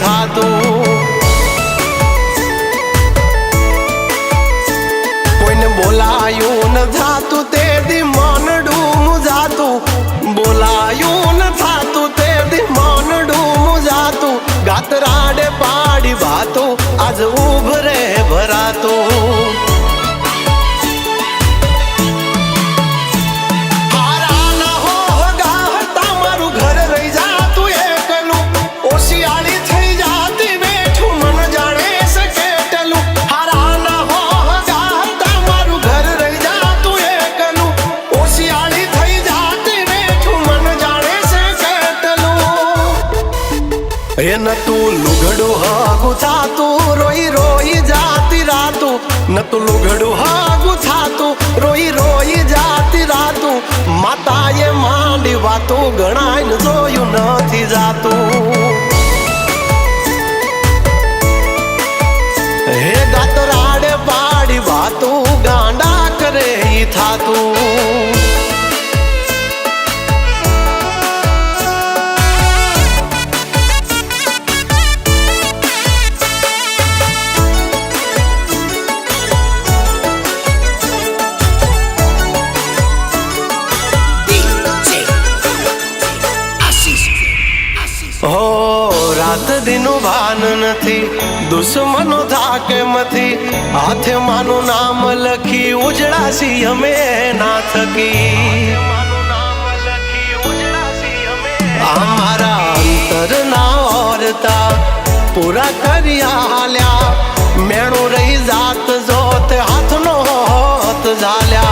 થાતું કોઈને બોલાયું ન થાતું તે દી મનડું મુજાતું બોલાયું ન થાતું તે દી મનડું મુજાતું ગાતરાડે પાડી વાતો આજ ઉભરે ભરાતું न तू लुगड़ू हागु थातू रोई रोई जाती रातू न तू लुगड़ू हागु थातू रोई रोई जाती रातू माताए मांडी वातो गणाय जोयु नथी जातू हे गातराडे पाड़ी वातो गांडा करे ही थातू रात दिनो भान नथी दुश्मनो थाके मथी हाथे मानो नाम लखी उजड़ासी हमें ना थकी हमारा अंतर ना औरता पूरा करिया हाल्या मेणु रही जात जोत हाथ नो होत झाल्या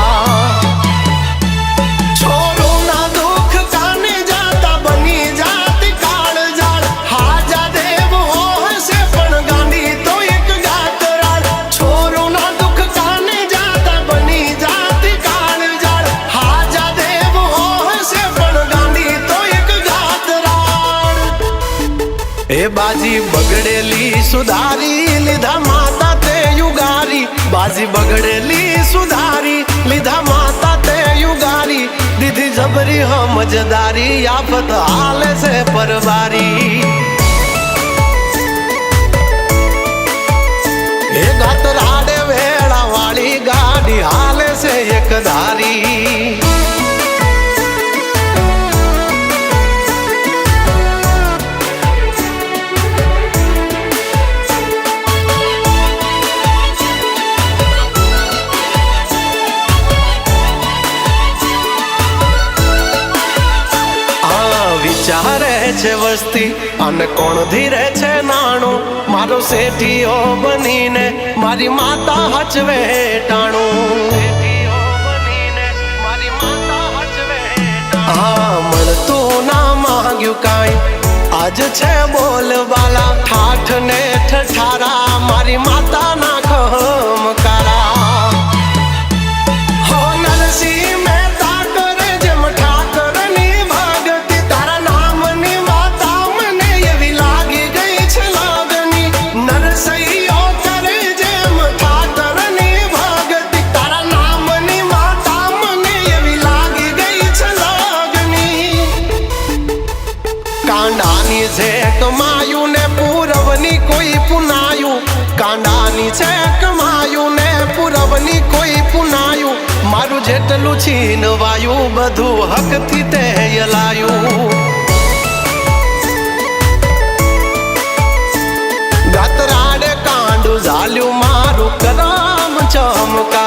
बाजी बगड़ेली सुधारी लिधा माता ते युगारी बाजी बगड़ेली सुधारी लिधा माता ते युगारी दीदी जबरी हमजदारी आफत हाले से परवारी ए गातराडे वेड़ा वाली गाड़ी हाले से एक धारी चारे छे वस्ती अने कोण धीरे छे नाणो मारो सेठियो बनीने मारी माता हचवे टाणो हाँ मळतू ना मांग्यू काई आज छे बोलवाला ठाठ ने ठठारा मारी माता ना खमकारा हो नरसी છે કમાયું ને પૂરવની કોઈ પુનાયું કાંડાની છે કમાયું ને પૂરવની કોઈ પુનાયું મારું જેટલું છીનવાયું બધું હકથી તે યલાયું ગાતરાડે કાંડું ઝાલ્યું મારું કરમ ચમકા